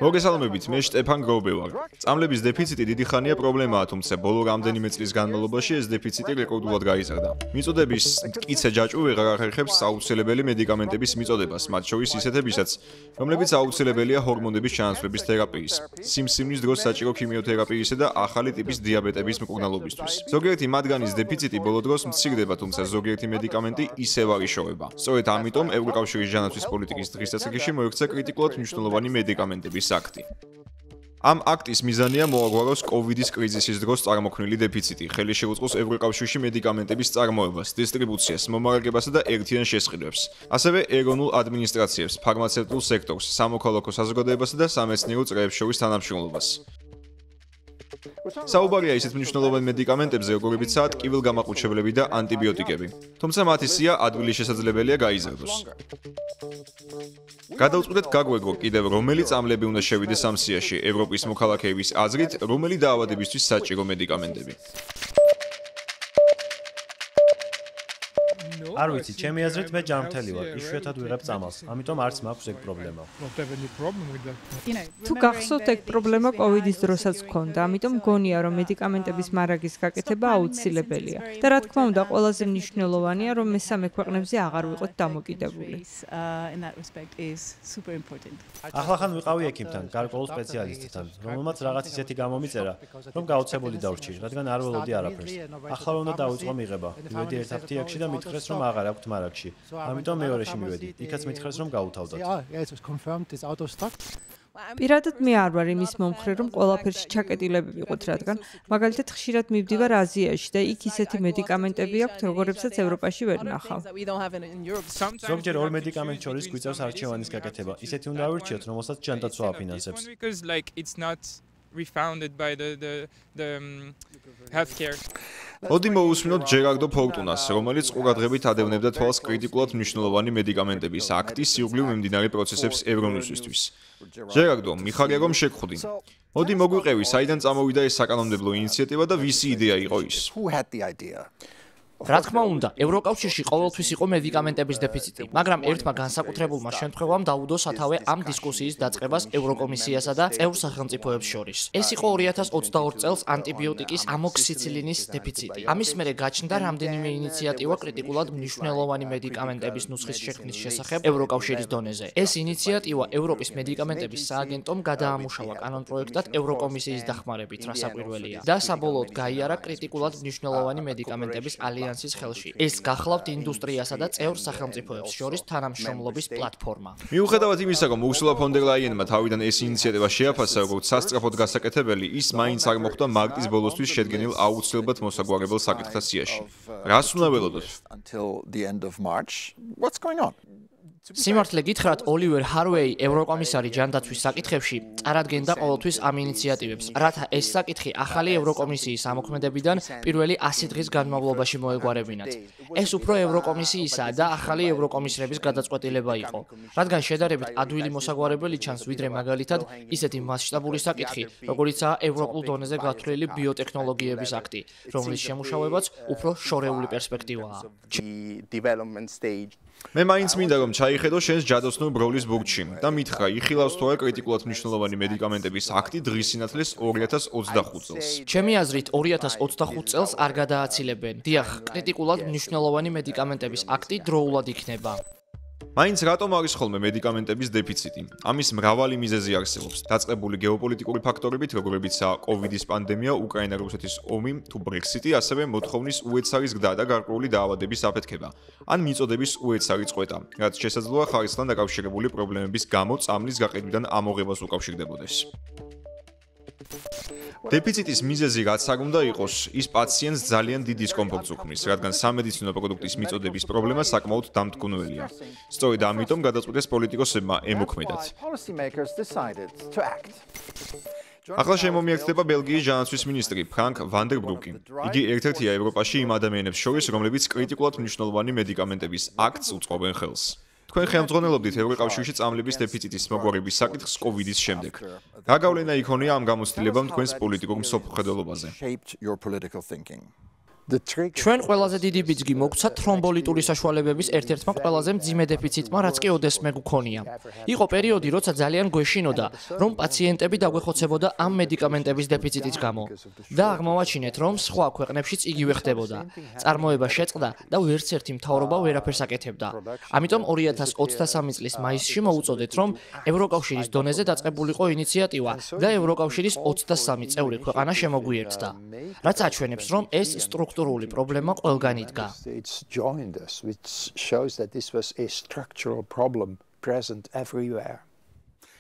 მოგესალმებით, მე შტეფან გრობე ვარ. წამლების დეფიციტი დიდი ხანია პრობლემაა, თუმცა ბოლო რამდენიმე წლის განმავლობაში ეს დეფიციტი რეკორდულად გაიზარდა. მიწოდების მტკიცე ჯაჭვი ვეღარ ახერხებს აუცილებელი მედიკამენტების მიწოდებას, მათ შორის ისეთებისაც, რომლებიც აუცილებელია ჰორმონების ჩანაცვლების თერაპიის, სიმსივნის დროს საჭირო ქიმიოთერაპიისა და ახალი ტიპის დიაბეტების მკურნალობისთვის. ზოგიერთი მათგანის დეფიციტი ბოლო დროს მცირდება, თუმცა ზოგიერთი მედიკამენტი ისევ არ იშოვება. სწორედ ამიტომ ევროკავშირის ჯანაცვის პოლიტიკის დღის დასაწყისში მოექცა კრიტიკულად მნიშვნელოვანი მედიკამენტების აქტი. ამ აქტის მიზანია მოაგვაროს კოვიდის კრიზისის დროს წარმოქმნილი დეფიციტი, ხელი შეუწყოს ევროკავშირში მედიკამენტების წარმოებას, დისტრიბუციას, მომარაგებასა და ერთიან შესყიდვებს. ასევე ეროვნულ ადმინისტრაციებს, ფარმაცევტულ სექტორს, სამოქალაქო საზოგადოებასა და სამეცნიერო წრეებს შორის თანამშრომლობას. საუბარია ისეთ მნიშვნელოვან მედიკამენტებზე, როგორებიცაა ტკივილგამაყუჩებლები და ანტიბიოტიკები. თუმცა მათი სია ადვილი შესაძლებელია გაიზარდოს. გადავწყვეტეთ გაგვეგო კიდევ რომელი წამლები უნდა შევიდეს ამ სიაში, ევროპის მოქალაქეების აზრით, რომელი დაავადებისთვის საჭირო მედიკამენტები. არ ვიცი, ჩემი აზრით მე ჯანმრთელი ვარ, იშვიათად ვიღებ წამალს, ამიტომ არც მაქვს ეგ პრობლემა. თუ გახსოვთ, ეგ პრობლემა კოვიდის დროსაც ჰქონდა, ამიტომ გონია, რომ მედიკამენტების მარაგის გაკეთება აუცილებელია. და რა თქმა უნდა, ყველაზე მნიშვნელოვანია, რომ მესამე ქვეყნებზე აღარ ვიყოთ დამოკიდებული. ახლახან ვიყავი ექიმთან, გარკვეულ სპეციალისტთან, რომელმაც რაღაც ისეთი გამომიწერა, რომ გაოცებული დავრჩი, რადგან არ ველოდი არაფერს. ახლა უნდა დავიწყო მიღება. მივედი ერთ აფთიაქში და მითხრეს, რომ აღარ აქვთ მარაგში. ამიტომ მეორეში მივედი. იქაც მითხრეს, რომ გაუთავდათ. პირადად მე არ ვარ იმის მომხრე, რომ ყველაფერში ჩაკეტილები ვიყოთ, რადგან მაგალითად ხშირად მივდივარ აზიაში და იქ ისეთი მედიკამენტები აქვთ, როგორებსაც ევროპაში ვერ ნახავ. ზოგჯერ ორ მედიკამენტ შორის გვიწევს არჩევანის გაკეთება. ისეთი უნდა ავირჩიოთ, რომელსაც ჯანდაცვა აფინანსებს. მოდი მოусმინოთ ჯერარდო ფორტუნას, რომელიც ყურადღებით ადევნებდა თვალს კრიტიკულად მნიშვნელოვანი მედიკამენტების აქტის სიუგლივ მიმდინარე პროცესებს ევრონუსისთვის. ჯერარდო, მიხარია რომ შეგხვდი. მოდი მოგვიყევი, საიდან წამოვიდა ეს საკანონმდებლო ინიციატივა და ვისი იდეა იყო ის? რა თქმა უნდა, ევროკავშირში ყოველთვის იყო მედიკამენტების დეფიციტი, მაგრამ ერთმა განსაკუთრებულმა შემთხვევამ დაუდო სათავე ამ დისკუსიის დაწყებას ევროკომისიასა და წევრ სახელმწიფოებს შორის. ეს იყო 2022 წელს ანტიბიოტიკის ამოქსიცილინის დეფიციტი. ამის მერე გაჩნდა რამდენიმე ინიციატივა კრიტიკულად მნიშვნელოვანი მედიკამენტების ნუსხის შექმნის შესახებ ევროკავშირის დონეზე. ეს ინიციატივა ევროპის მედიკამენტების სააგენტომ გადაამუშავა კანონპროექტად ევროკომისიის დახმარებით, რასაკვირველია, და საბოლოოდ გაიარა კრიტიკულად მნიშვნელოვანი მედიკამენტების ალიანსის ხელში. ეს გახლავთ ინდუსტრიასა და წევრ სახელმწიფოებს შორის თანამშრომლობის პლატფორმა. მიუხედავად იმისა, რომ ურსულა ფონ დერ ლაიენმა თავიდან ეს ინიციატივა შეაფასა როგორც სასწრაფოდ გასაკეთებელი, ის მაინც არ მოხვდა მარტის ბოლოსთვის შედგენილ აუცილებლად მოსაგვარებელ საკითხთა სიაში. რას უნდა ველოდოთ? სიმართლე გითხრათ, ოლივერ ჰარვეი, ევროკომისარი ჯანდაცვის საკითხებში, წარადგენდა ყოველთვის ამ ინიციატივებს, რათა ეს საკითხი ახალი ევროკომისიის ამოქმედებიდან პირველი 100 დღის განმავლობაში მოეგვარებინათ. ეს უფრო ევროკომისიისა და ახალი ევროკომისრების გადაწყვეტილება იყო, რადგან შედარებით ადვილი მოსაგვარებელი ჩანს, ვიდრე მაგალითად ისეთი მასშტაბური საკითხი, როგორიცაა ევროპულ დონეზე გათვლილი ბიოტექნოლოგიების აქტი, რომლის შემუშავებაც უფრო შორეული პერსპექტივაა. მე მაინც მინდა რომ ჩაიხედო შენს ჯადოსნურ ბროლის ბურჯში და მითხრა იხილავს თუ არა კრიტიკულად მნიშვნელოვანი მედიკამენტების აქტი დღის სინათლეს 2025 წელს. ჩემი აზრით 2025 წელს არ გადააცილებენ. დიახ, კრიტიკულად მნიშვნელოვანი მედიკამენტების აქტი დროულად იქნება. მაინც რატომ არის ხოლმე მედიკამენტების დეფიციტი? ამის მრავალი მიზეზი არსებობს. დაწყებული გეოპოლიტიკური ფაქტორებით, როგორებიცაა კოვიდის პანდემია, უკრაინა-რუსეთის ომი თუ ბრექსიტი, ასევე მოთხოვნის უეცარი ზრდა და გარკვეული დაავადების აფეთქება, ან მიწოდების უეცარი წყვეტა, რაც შესაძლოა ხარისხთან დაკავშირებული პრობლემების გამო წამლის გაყიდვიდან ამოღებას უკავშირდებოდეს. დეფიციტის მიზეზი რაც არ უნდა იყოს, ის პაციენტს ძალიან დიდ დისკომფორტს უქმნის, რადგან სამედიცინო პროდუქტის მიწოდების პრობლემა საკმაოდ დამტკუნველია. სწორედ ამიტომ გადაწყვეტეს პოლიტიკოსებმა ემოქმედათ. ახლა შემომიერთდება ბელგიის ჯანაცვის მინისტრი ფრანკ ვან დერ ბრუკი. იგი ერთ-ერთია ევროპაში იმ ადამიანებს შორის, რომლებიც კრიტიკულად მნიშვნელოვანი მედიკამენტების აქტს უწყობენ ხელს. თქვენ ხელმძღვანელობდით ევროკავშირში წამლების დეფიციტის მოგვარების საკითხს კოვიდის შემდეგ. რა გავლენა იქონია ამ გამოცდილებამ თქვენს პოლიტიკურ მსოფლმხედველობაზე? ჩვენ ყველაზე დიდი ბიძგი მოგცა თრომბოლიტური საშუალებების ერთ-ერთმა ყველაზე მძიმე დეფიციტმა, რაც კი ოდესმე გქონია. იყო პერიოდი, როცა ძალიან გვეშინოდა, რომ პაციენტები დაგვეხოცებოდა ამ მედიკამენტების დეფიციტის გამო. და აღმოვაჩინეთ, რომ სხვა ქვეყნებშიც იგივე ხდებოდა. წარმოება შეწყდა და ვერც ერთი მთავრობა ვერაფერს აკეთებდა. ამიტომ 2023 წლის მაისში მოუწოდეთ, რომ ევროკავშირის დონეზე დაწყებულიყო ინიციატივა და ევროკავშირის 23 წევრი ქვეყანა შემოგვიერთდა. რაც აჩვენებს, რომ ეს სტრუქტურული პრობლემა ყველგან იდგა.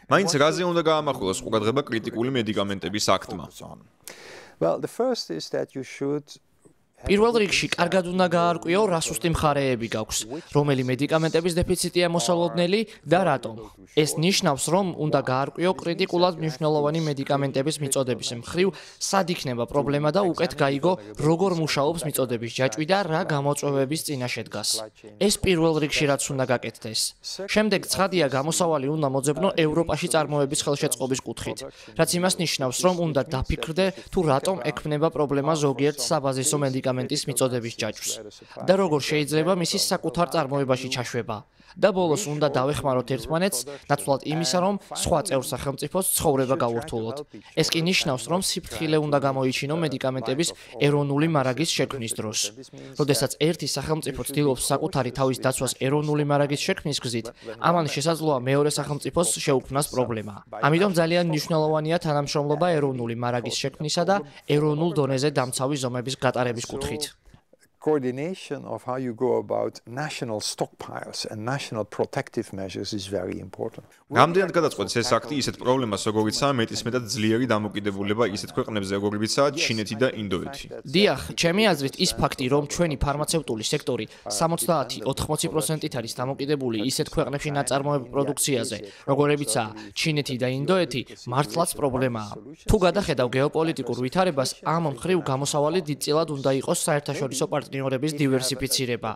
მაინც რაზე უნდა გაამახვილოს ყურადღება კრიტიკული მედიკამენტების აქტმა? პირველ რიგში კარგად უნდა გაარკვიო, რა სუსტი მხარეები გაქვს, რომელი მედიკამენტების დეფიციტია მოსალოდნელი და რატომ. ეს ნიშნავს, რომ უნდა გაარკვიო კრიტიკულად მნიშვნელოვანი მედიკამენტების მიწოდების მხრივ, სად იქნება პრობლემა და უკეთ გაიგო, როგორ მუშაობს მიწოდების ჯაჭვი და რა გამოწვევების წინაშე დგას. ეს პირველ რიგში რაც უნდა გაკეთდეს. შემდეგ ცხადია გამოსავალი უნდა მოძებნო ევროპაში წარმოების ხელშეწყობის კუთხით, რაც იმას ნიშნავს, რომ უნდა დაფიქრდე, თუ რატომ ექმნება პრობლემა ზოგიერთ საბაზისო მედიკამენტის მიწოდების ჯაჭვს და როგორ შეიძლება მისი საკუთარ წარმოებაში ჩაშვება. და ბოლოს უნდა დავეხმაროთ ერთმანეთს, ნაცვლად იმისა, რომ სხვა წევრ სახელმწიფოს ცხოვრება გაურთულოთ. ეს კი ნიშნავს, რომ სიფრთხილე უნდა გამოიჩინო მედიკამენტების ეროვნული მარაგის შექმნის დროს. როდესაც ერთი სახელმწიფო ცდილობს საკუთარი თავის დაცვას ეროვნული მარაგის შექმნის გზით, ამან შესაძლოა მეორე სახელმწიფოს შეუქმნას პრობლემა. ამიტომ ძალიან მნიშვნელოვანია თანამშრომლობა ეროვნული მარაგის შექმნისა და ეროვნულ დონეზე დამცავი ზომების გატარების კუთხით. Coordination of how you go about national stockpiles and national protective measures is very important. რამდენად გადაწყვეტს ეს აქტი ისეთ პრობლემას, როგორიცაა მეტისმეტად ძლიერი დამოკიდებულება ისეთ ქვეყნებზე, როგორებიცაა ჩინეთი და ინდოეთი. დიახ, ჩემი აზრით ის ფაქტი, რომ ჩვენი ფარმაცევტული სექტორი 70-80% არის დამოკიდებული ისეთ ქვეყნებში ნაწარმოებულ პროდუქციაზე, როგორებიცაა ჩინეთი და ინდოეთი, მართლაც პრობლემაა. თუ გადახედავ გეოპოლიტიკურ ვითარებას, ამ მხრივ გამოსავალი დიდწილად უნდა იყოს საერთაშორისო პარტნიორების დივერსიფიცირება.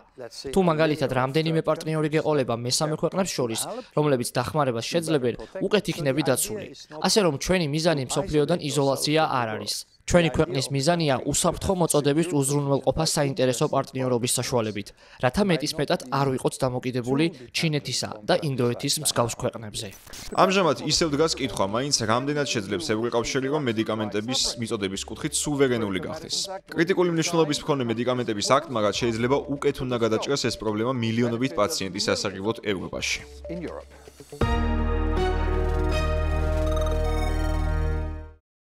თუ მაგალითად რამდენიმე პარტნიორი გეყოლება მესამე ქვეყნებს შორის, რომლებიც დახმარებას შეძლებენ, უკეთ იქნები დაცული. ასე რომ ჩვენი მიზანი მსოფლიოდან იზოლაცია არ არის. ჩვენი ქვეყნის მიზანია უსაფრთხო მოწოდების უზრუნველყოფა საინტერესო პარტნიორობის საშუალებით, რათა მეტისმეტად არ ვიყოთ დამოკიდებული ჩინეთისა და ინდოეთის მსგავს ქვეყნებზე. ამჟამად ისევ დგას კითხვა, მაინც რამდენად შეძლებს ევროკავშირი, რომ მედიკამენტების მიწოდების კუთხით სუვერენული გახდეს. კრიტიკული მნიშვნელობის მქონე მედიკამენტების აქტმა, რაც შეიძლება უკეთ უნდა გადაჭრას ეს პრობლემა მილიონობით პაციენტის სასარგებლოდ ევროპაში.